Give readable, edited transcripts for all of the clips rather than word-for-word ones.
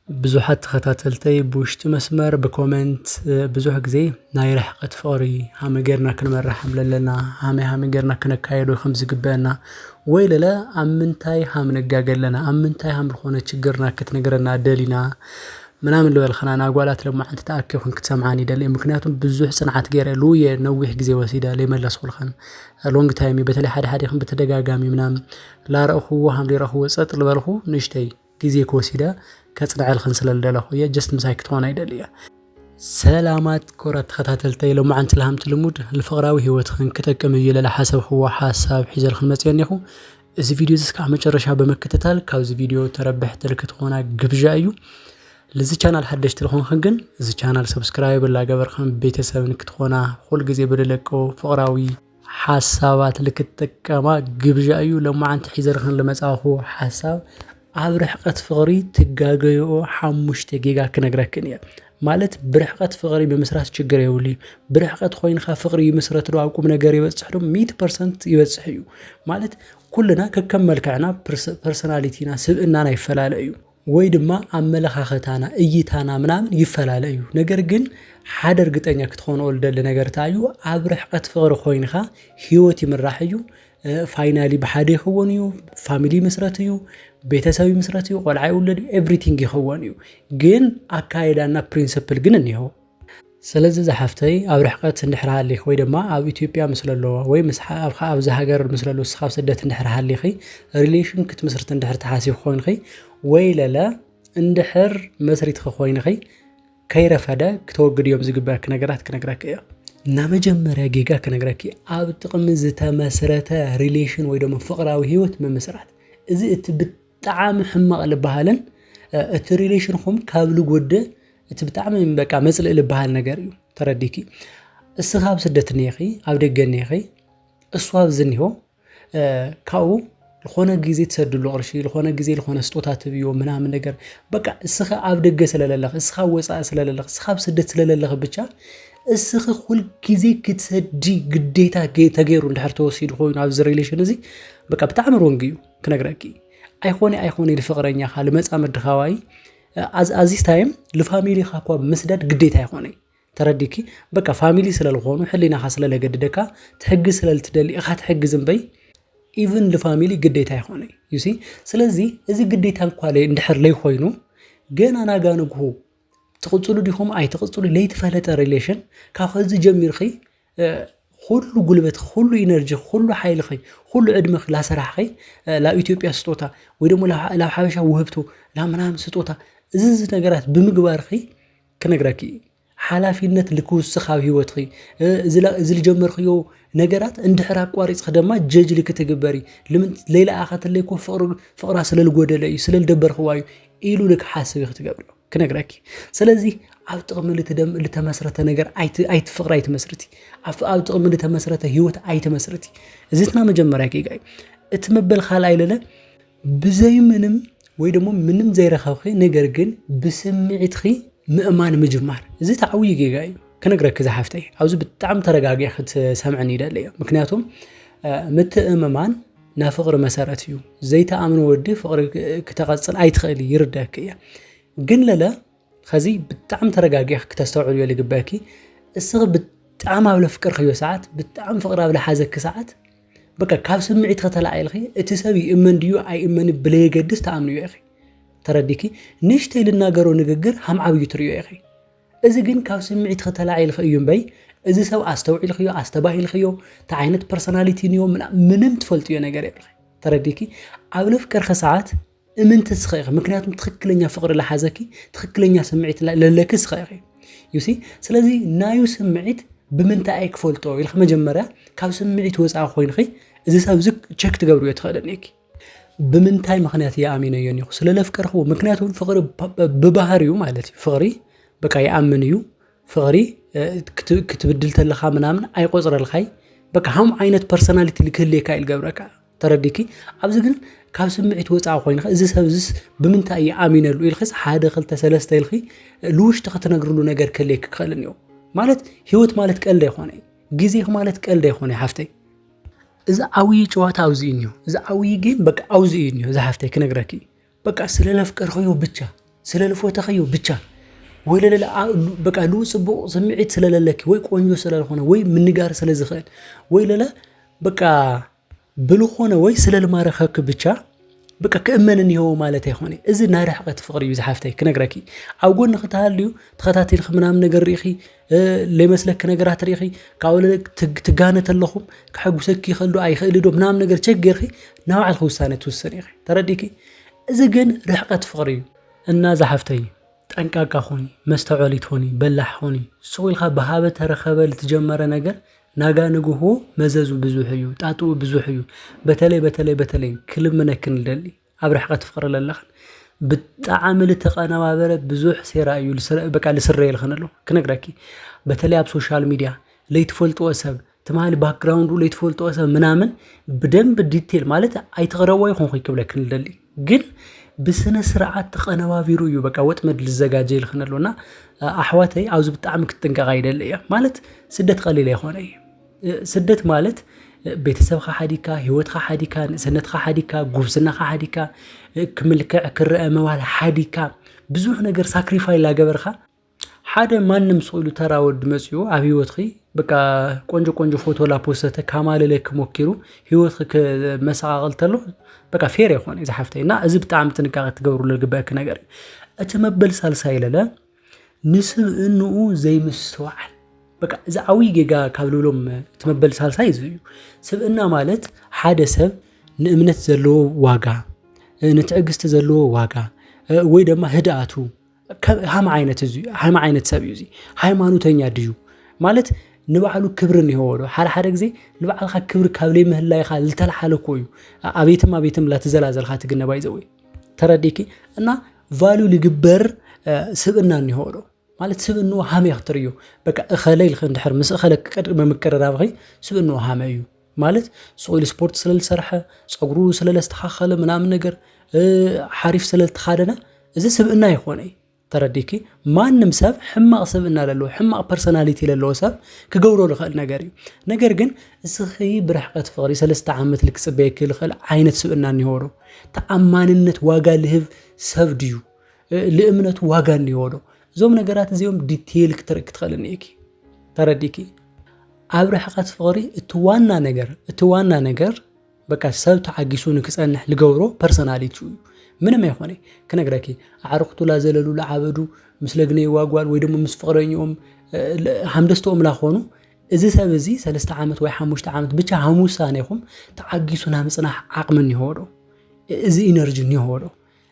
ብዙሓት ተኸታተልተይ ብውሽጢ መስመር ብኮመንት ብዙሕ ግዜ ናይ ርሕቀት ፍቕሪ ሃመይ ጌርና ክንመርሕ ኣለና ሃመይ ጌርና ክነካይዶ ከም ዝግበአና ወይ ለለ ኣብ ምንታይ ሃም ነጋገ ኣለና ኣብ ምንታይ ሃም ዝኾነ ችግርና ክትነግረና ደሊና ምናምን ልበልኸና ናጓላት ለማዓንቲ ተኣኪብክን ክትሰምዓኒ ይደሊ ምክንያቱም ብዙሕ ጽንዓት ገይረሉ የነዊሕ ግዜ ወሲዳ ለይመለስኩልከን ሎንግ ታይም በተለይ ሓደ ሓደ ከም በተደጋጋሚ ምናምን ላረእኹዎ ሃም ሊረኽዎ ጸጥ ልበልኹ ንሽተይ ግዜ ከወሲዳ ከጽንዓልክን ስለልደለኹ ጀስት ምሳይ ክትሆን አይደልያ ሰላማት ኮራት ተኸታተልተይ ለማዓንቲ ለሃምቲ ልሙድ ለፍቕራዊ ህይወትክን ክጠቅም እዩ ለለ ሓሰብኽዎ ሓሳብ ሒዘልክን መጽየኒኹ እዚ ቪድዮ እስካዕ መጨረሻ በመከታተል ካብዚ ቪድዮ ተረብሕ ትልክትኾና ግብዣ እዩ ለዚ ቻናል ሓደሽቲ ልኾንክን ግን እዚ ቻናል ሰብስክራይብ ላገበርክን ቤተሰብን ክትኾና ሁል ግዜ በደለቆ ፍቕራዊ ሓሳባት ልክትጠቀማ ግብዣ እዩ ለማዓንቲ ሒዘልክን ለመጻኹ ሓሳብ ኣብ ርሕቀት ፍቕሪ ትጋገዮ 5 ጊጋ ክነግረክን እየ ማለት ብርሕቀት ፍቕሪ በመስራት ችግር የውሊ ብርሕቀት ኮይንካ ፍቕሪ ይመስረት ዶ አቁም ነገር ይበጽሕ ዶ 100% ይበጽሕ እዩ ማለት ኩልና ከከም መልክዕና ፐርሰናሊቲና ስብእናና ይፈላለ እዩ ወይ ድማ አመለኻኸታና እይታና ምናምን ይፈላለ እዩ ነገር ግን ሓደ እርግጠኛ ክትኾን ወልደል ነገር ታዩ ኣብ ርሕቀት ፍቕሪ ኮይንካ ህይወት ይምራሕ እዩ ፋይናሊ በሓደ ይኸውን እዩ ፋሚሊ መስረት እዩ ቤተሰብ መስረት እዩ ቆልዓ ይውለድ ኤቭሪቲንግ ይኸውን እዩ ግን አካይዳና ፕሪንሲፕል ግን እንይሆ ስለዚህ ዘሓፍተይ ኣብ ርሕቀት እንድሕራሃልይ ወይ ድማ ኣብ ኢትዮጵያ መስለሎ ወይ መስሓብ ኣብ ዛሃገር መስለሎ ስኻብ ስደት እንድሕራሃልይ ሪሌሽን ክትመስርት እንድሕር ተሓሲብ ኮይንኺ ወይ ለለ እንድሕር መስሪት ኮይንኺ ከይረፈደ ክትወግድ እዮም ዝግበአክ ነገራት ክነግረክ እያ ናመጀመርያ ጌጋ ክነግረክ ኣብ ጥቕሚ ዝተመስረተ ሪሌሽን ወይ ደግሞ ፍቕራዊ ህይወት መመስራት እዚ እቲ ብጣዕሚ ሕማቕ ልበሃልን እቲ ሪሌሽንኩም ካብ ልጎደ እቲ ብጣዕሚ በቃ መጽልእ ልበሃል ነገር እዩ ተረዲኪ እስኻ ኣብ ስደት ነይኺ ኣብ ደገ ነይኺ እሱ ኣብ ዝኒሆ ካው ለኾነ ግዜ ተሰድሉ ቅርሺ ለኾነ ግዜ ለኾነ ስጦታ ትብዮ ምናምን ነገር በቃ እስኻ ኣብ ደገ ስለለለኽ እስኻ ወጻእ ስለለለኽ እስኻ ኣብ ስደት ስለለለኽ ብቻ እስኺ ሁል ግዜ ክትሰዲ ግዴታ ተገይሩ እንድሕር ተወሲዱ ኮይኑ ኣብ ሪሌሽን እዚ በቃ ብጣዕሚ ሮንግ እዩ ክነግረኪ ኣይኾነ ለፍቕረኛ ኻ ለመጻ መድኻዋይ አዚስ ታይም ለፋሚሊ ኻኳ መስደድ ግዴታ ኣይኾነ ተረዲኪ በቃ ፋሚሊ ስለልኾኑ ሕሊናኻ ስለለገድደካ ትሕግዝ ስለልትደሊ ኢኻ ትሕግዝ እምበይ ኢቭን ለፋሚሊ ግዴታ ኣይኾነ ዩ ሲ ስለዚ እዚ ግዴታ እንኳን እንድሕር ለይ ኮይኑ ገና ናጋንግሁ ትቕጽሉ ዲኹም አይ ትቕጽሉ ለይተፈለጠ ሪሌሽን ካብ ከዚ ጀሚርኺ ሁሉ ጉልበት ሁሉ ኢነርጂ ሁሉ ኃይልኺ ሁሉ ዕድመኽ ላሰራሕኺ ላብ ኢትዮጵያ ስጦታ ወይ ደግሞ ላብ ሓበሻ ውህብቱ ላብ ምናምን ስጦታ እዚ ነገራት ብምግባርኺ ክነግረኪ ሓላፊነት ልክውስኽ ኣብ ህይወትኺ እዚ ልጀመርኽዮ ነገራት እንድሕር አቋሪጽ ድማ ጀጅ ልክትግበሪ ለምን ሌላ አኻተለይኮ ፍቕራ ስለልጎደለ እዩ ስለልደበርኽዋ እዩ ኢሉ ልክ ሓስብ ይኽትገብር ክነግረኪ ስለዚህ ኣብ ጥቕሚ ልተመስረተ ነገር አይቲ ፍቕራ ኣይትመስርቲ ኣብ ጥቕሚ ልተመስረተ ህይወት ኣይትመስርቲ እዚትና መጀመርያ ጌጋይ እቲ መበል ካልኣይ ለለ ብዘይ ምንም ወይ ደግሞ ምንም ዘይረኸብኺ ነገር ግን ብስምዒትኺ ምእማን ምጅማር እዚ ተዓውይ ጌጋ እዩ ክነግረክ ዝሓፍተይ ኣብዚ ብጣዕሚ ተረጋጊዕ ክትሰምዕኒ ይደልየ ምክንያቱም ምትእምማን ና ፍቕሪ መሰረት እዩ ዘይተኣምኑ ወዲ ፍቕሪ ክተቐጽል ኣይትኽእል ይርዳክ እያ ግን ለለ ከዚ ብጣዕሚ ተረጋጊዕ ክተስተውዕል ይልግበኪ እስኺ ብጣዕሚ ኣብ ለፍቅር ኸዮ ሰዓት ብጣዕሚ ፍቕሪ ኣብ ለሓዘክ ሰዓት በቃ ካብ ስምዒት ከተላዓልኺ እቲ ሰብ ይእመን ድዩ ኣይእመን ብለየገድስ ተኣምኑ ኢኺ ተረዲኪ ንሽተይ ልናገሮ ንግግር ሃም ዓብዩ ትርእዮ ኢኺ እዚ ግን ካብ ስምዒት ከተላዓልኺ እዩ እምበይ እዚ ሰብ ኣስተውዒልኽዮ ኣስተባሂልኽዮ ታ ዓይነት ፐርሰናሊቲ ንዮ ምንም ትፈልጥዮ ነገር የብልኺ ተረዲኪ ኣብ ለፍቅር ሰዓት እምንቲ ስኸይኺ ምክንያቱም ትክክለኛ ፍቕሪ ለሓዘኪ ትክክለኛ ስምዒት ለለክ ስኸይኺ ዩሲ ስለዚ ናዩ ስምዒት ብምንታይ ኣይክፈልጦ ኢልኺ መጀመርያ ካብ ስምዒት ወፃእ ኮይንኺ እዚ ሰብ ዝክ ቼክ ትገብርዮ ትኸደኒኪ ብምንታይ ምኽንያት ይኣሚነዮ ንኹ ስለለፍቅርኽዎ ምክንያቱም ፍቕሪ ብባህሪው ማለት እዩ ፍቕሪ በቃ ይኣምን እዩ ፍቕሪ ክትብድል ተለኻ ምናምን ኣይቆጽረልኻይ በቃ ሃም ዓይነት ፐርሰናሊቲ ልክህልየካ ይልገብረካ ተረዲኪ ኣብዚ ግን ካብ ስምዒት ወፃእ ኮይንኺ እዚ ሰብ ዝስ ብምንታይ ይኣሚነሉ ኢልኺስ 1 2 3 ኢልኺ ልውሽጢ ክትነግርሉ ነገር ከለይክ ክኸልን እዩ ማለት ህይወት ማለት ቀልድ ኣይኾነ ግዜኽ ማለት ቀልድ ኣይኾነ ሓፍተይ እዚ ዓውይ ጨዋታ አውዚ እዩ እዚ ዓውይ ጌም በቃ አውዚ እዩ ዝሓፍተይ ክነግረኪ በቃ ስለለፍቅርኽዮ ብቻ ስለልፎተኸዮ ብቻ ወይ ለለ በቃ ጽቡቕ ስምዒት ስለለለኪ ወይ ቆንጆ ስለልኾነ ወይ ምንጋር ስለዝኽእል ወይ ለለ በቃ ብልኾነ ወይ ስለልማረኸክ ብቻ በቃ ከእመንን ይኸው ማለት አይኾነ እዚ ናይ ርሕቐት ፍቕሪ እዩ ዝሓፍተይ ክነግረኪ ኣብ ጎኒ ክትሃልዩ ተኸታቲልክ ምናምን ነገር ርኢኺ ለይመስለክ ነገራት ርኢኺ ካብለ ትጋነት ኣለኹም ክሐጉሰኪ ይኽእል ዶ ኣይኽእል ዶ ምናምን ነገር ቸክ ጌርኺ ናብ ባዕልኺ ውሳነ ትውስን ኢኺ ተረዲኪ እዚ ግን ርሕቐት ፍቕሪ እዩ እና ዝሓፍተይ ጠንቃቃ ኾኒ መስተውዓሊት ኾኒ በላሕ ኾኒ ስቑኢልካ ብሃበ ተረኸበ ልትጀመረ ነገር ናጋ ንግሆ መዘዙ ብዙሕ እዩ ጣጥኡ ብዙሕ እዩ በተለይ ክልምነክን ልደሊ ኣብ ርሕቐት ፍቕሪ ለለኽን ብጣዕሚ ልተቐነባበረ ብዙሕ ሴራ እዩ በቃ ልስረየል ኸነሎ ክነግረኪ በተለይ ኣብ ሶሻል ሚድያ ለይትፈልጥዎ ሰብ ትማሊ ባክግራውንዱ ለይትፈልጥዎ ሰብ ምናምን ብደንብ ዲቴል ማለት ኣይተቕረቦ ይኹን ክብለክን ልደሊ ግን ብስነ ስርዓት ተቐነባቢሩ እዩ በቃ ወጥመድ ልዘጋጀ ይልኸነሎና ኣሕዋተይ ኣብዚ ብጣዕሚ ክትጥንቀቕ ይደሊ እያ ማለት ስደት ቀሊል ኣይኾነ እዩ ስደት ማለት ቤተሰብካ ሓዲካ ህይወትካ ሓዲካ ንእስነትካ ሓዲካ ጉብዝናካ ሓዲካ ክምልክዕ ክርአ መዋል ሓዲካ ብዙሕ ነገር ሳክሪፋይ ላገበርካ ሓደ ማንም ስኢሉ ተራ ወዲ መፅኡ ኣብ ህይወትኺ በቃ ቆንጆ ፎቶ ላፖስተተ ካማለለክ ሞኪሩ ህይወትኺ መሰቃቀል ተሎ በቃ ፌር ይኾነ ዝሓፍተይና እዚ ብጣዕሚ ጥንቃቐ ትገብሩሉ ልግበአክ ነገር እቲ መበል ሳልሳይ ለለ ንስብእንኡ ዘይምስተዋዓል በቃ እዚ ዓብይ ጌጋ ካብ ልብሎም እቲ መበል ሳልሳይ እዩ ስብእና ማለት ሓደ ሰብ ንእምነት ዘለዎ ዋጋ ንትዕግስቲ ዘለዎ ዋጋ ወይ ድማ ህድኣቱ ሃም ዓይነት ሰብ እዩ ሃይማኖተኛ ድዩ ማለት ንባዕሉ ክብርን ይወዶ ሓደ ግዜ ንባዕልካ ክብር ካብ ለይ ምህላይካ ልተልሓለኮ እዩ አቤትም ላተዘላዘልካ ትግነባይ ዘው ተረዲኪ እና ቫልዩ ልግበር ስብእና ይወዶ ማለት ስብእንኡ ሃመ ይኽትርዩ በቃ እኸለይልክ እንድሕር ምስ እኸለክ ቅድመ ምቅርራብኺ ስብእንኡ ሃመ እዩ ማለት ስቁኢል ስፖርት ስለልሰርሐ ፀጉሩ ስለለስተኻኸለ ምናምን ነገር ሓሪፍ ስለልተኻደነ እዚ ስብእና ይኾነ ተረዲኪ ማንም ሰብ ሕማቕ ስብእና ለለዎ ሕማቕ ፐርሰናሊቲ ለለዎ ሰብ ክገብሮ ልኽእል ነገር እዩ ነገር ግን እስኺ ብርሕቐት ፍቕሪ 3 ዓመት ልክጽበየክ ልኽእል ዓይነት ስብእና ይወዶ ተኣማንነት ዋጋ ልህብ ሰብ ድዩ ለእምነቱ ዋጋ ይወዶ ዞም ነገራት እዚኦም ዲቴል ክትትኽእል ነይኪ ተረዲኪ ኣብ ርሕቐት ፍቕሪ እቲ ዋና ነገር በቃ ሰብ ተዓጊሱ ንክጸንሕ ልገብሮ ፐርሰናሊቲ እዩ ምንም አይኾነ ክነግረኪ አዕርክቱ ላዘለሉ ለዓበዱ ምስለግነ ይዋጓል ወይ ደሞ ምስ ፍቅረኛኦም ሓምደስቶም ላኾኑ እዚ ሰብ እዚ 3 ዓመት ወይ 5 ዓመት ብቻ ሃሙሳነ ይኹም ተዓጊሱና ምጽናሕ ዓቅምን ይወዶ እዚ ኢነርጂ ይወዶ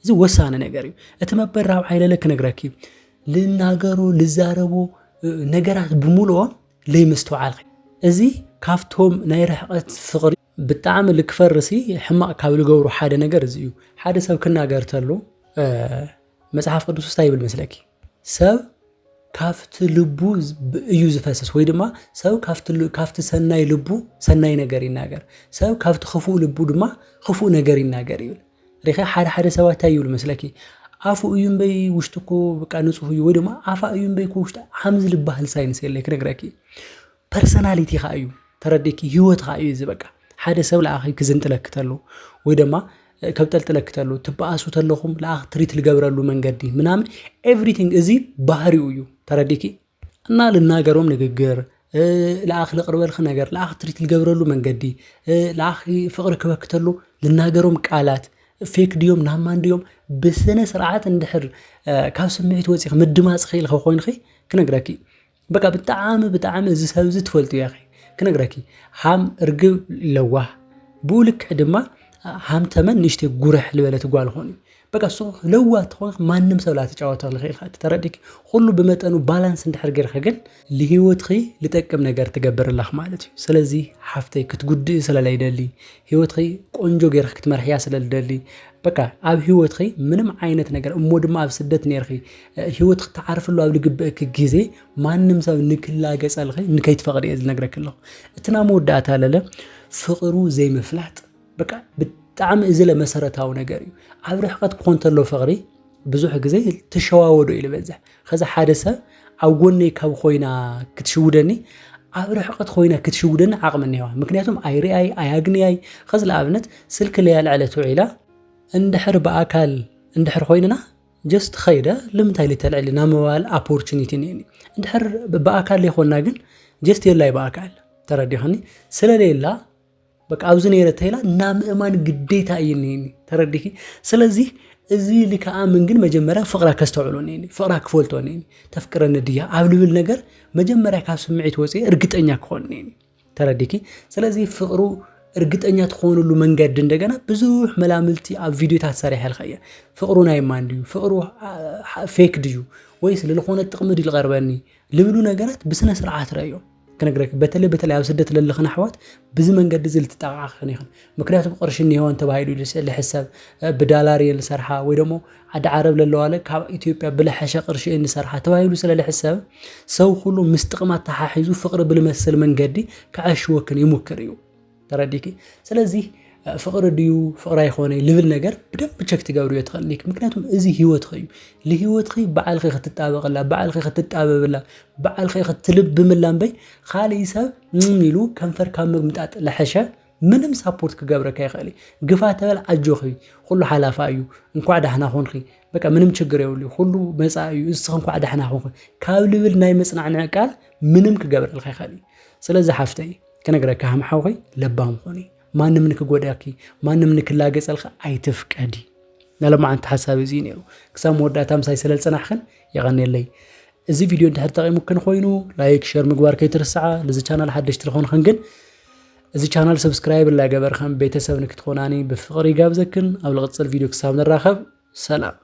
እዚ ወሳነ ነገር እዩ እቲ መበራብ ሓይለለ ክነግረኪ ልናገሩ ልዛረቡ ነገራት ብሙሉኦ ለይምስተዋዓል እዚ ካፍቶም ናይ ርሕቐት ፍቕሪ ብጣዕሚ ልክፈርሲ ሕማቕ ካብ ልገብሩ ሓደ ነገር እዚ እዩ ሓደ ሰብ ክናገር ተሎ መጽሓፍ ቅዱስ ውስጥ ይብል መስለኪ ሰብ ካፍቲ ልቡ እዩ ዝፈሰስ ወይ ድማ ሰብ ካፍቲ ሰናይ ልቡ ሰናይ ነገር ይናገር ሰብ ካፍቲ ክፉእ ልቡ ድማ ክፉእ ነገር ይናገር ይብል ሪኸ ሓደ ሰባት ይብል መስለኪ አፉ እዩም በይ ውሽጥኮ በቃ ንጹህ እዩ ወይ ድማ አፋ እዩም በይ ውሽጥ ሐምዝ ልባህል ሳይንስ የለ ክነግረኪ ፐርሰናሊቲ ኻ እዩ ተረዲኪ ህይወት ኻ እዩ ዝበቃ ሓደ ሰብ ለአኺ ክዝንጥለክ ተሎ ወይ ድማ ከብጠልጥለክ ተሎ ትባአሱ ተለኹም ለአኺ ትሪት ልገብረሉ መንገዲ ምናምን ኤቭሪቲንግ እዚ ባህሪው እዩ ተረዲኪ እና ልናገሮም ንግግር ለአኺ ልቅርበልክ ነገር ለአኺ ትሪት ልገብረሉ መንገዲ ለአኺ ፍቅር ክበክተሉ ልናገሮም ቃላት ፌክ ዲዮም ናማን ዲዮም ብስነ ስርዓት እንድሕር ካብ ስምዒት ወፂኽ ምድማጽ ኺልኸ ኮይንኺ ክነግረኪ በቃ ብጣዕሚ እዚ ሰብ እዚ ትፈልጡ ያኺ ክነግረኪ ሃም እርግብ ለዋህ ቡልክ ድማ ሃም ተመን ንሽተ ጉረህ ልበለት ጓል ሆኒ በቃ ሶ ለዋት ሆን ማንም ሰው ላተጫወተው ለኺልካ ተረዲክ ሁሉ በመጠኑ ባላንስ እንድሕር ገርኸ ግን ለህይወትኺ ልጠቅም ነገር ትገብርልህ ማለት እዩ ስለዚህ ሓፍተይ ክትጉድእ ስለላይደሊ ህይወትኺ ቆንጆ ገርኽ ክትመርሕያ ስለልደሊ በቃ ኣብ ህይወትኺ ምንም ዓይነት ነገር እሞ ድማ ኣብ ስደት ነርኺ ህይወትኺ ተዓርፍሉ ኣብ ልግበእክ ግዜ ማንም ሰብ ንክላገጸልኺ ንከይትፈቅድ እየ ዝነግረክለኹ እትና መወዳእታ ለለ ፍቅሩ ዘይምፍላጥ በቃ ብጣዕሚ እዚ ለመሰረታዊ ነገር እዩ ኣብ ርሕቀት ኮንተሎ ፍቅሪ ብዙሕ ግዜ ተሸዋወዶ ይልበዝሕ ከዛ ሓደ ሰብ ኣብ ጎነይ ካብ ኮይና ክትሽውደኒ ኣብ ርሕቀት ኮይና ክትሽውደኒ ዓቅምኒ ይዋ ምክንያቱም ኣይሪኣይ ኣያግንያይ ከዚ ለኣብነት ስልክ ለያ ልዕለት ውዒላ እንድሕር በአካል እንድሕር ኮይንና جست خيدا لم تايلي تلعلي ناموال opportunity نيني اندحر بأكال لي خونا جن جست يلا بأكال تردي خني سلا لا بق أوزن يرتيلا نام إمان قديتا أينيني ترديكي سلازي إزي اللي كأمن جن مجمرة فقرة كستوعلونيني فقرة كفولتونيني تفكر إن الديا عبلو بالنجر مجمرة كاسمعت وسي رجت أنيا كونيني ترديكي سلازي فقرو رجت أنيا تخونوا له من قد دندقنا بزوح ملاملتي على فيديو تاع سريح الخيا فقرونا يمان ديو فقرو فيك ديو ويس اللي خونه تقمدي الغرباني لبلو نجرات بسنة سرعات رأيو كنقرك بتلي على سدة اللي خنا حوات بزمن قد زل تتعاق خنيخن مكنياتو قرشني هو انت بايدو لحساب بدالاري السرحه ويدمو عاد عرب للواله كاب اثيوبيا بلا حشا قرشي ان سرحه تبايدو سلا لحساب سو كله مستقمات تحاحيزو فقر بالمسل منقدي كعشوكن يمكريو ترديكي سلازي فقر ديو فقر يخوني ليفل نجر بدم بتشك تقاورو يتخليك مكنياتهم ازي هيوت خيو لهيوت خي بعل خي تتطابق لا بعل خي تتطابب لا بعل خي تلب ملان بي خالي يساب ميلو كنفر كام ممطاط لحشا منم سابورت كغبرك يخالي غفاته بل اجوخي كله حلافايو انكو دحنا خونخي بقى منم ችግር يولي كله مصايو اسخن كو دحنا خونخي كاب ليفل ناي مصنعنا قال منم كغبرل خالي ስለዚህ حفتي كنغرك هم حوي لبام خوني ማንም ንክጎዳኪ ማንም ንክላገጸልካ አይትፍቀዲ ለማ አንተ ሐሳብ እዚ ነሩ ክሳም ወዳታም ሳይሰለል ጽናሕን ይغنيلي እዚ ቪዲዮ እንድሕር ተጠቂሙክን ኮይኑ ላይክ ሼር ምግባር ከይትርስዓ ለዚ ቻናል ሓደሽ ትልኾንክን ግን እዚ ቻናል ሰብስክራይብ ላገበርክን ቤተሰብ ንክትኾናኒ ብፍቅሪ ጋብዘክን ኣብ ልቕጽል ቪዲዮ ክሳብ ንራኸብ ሰላም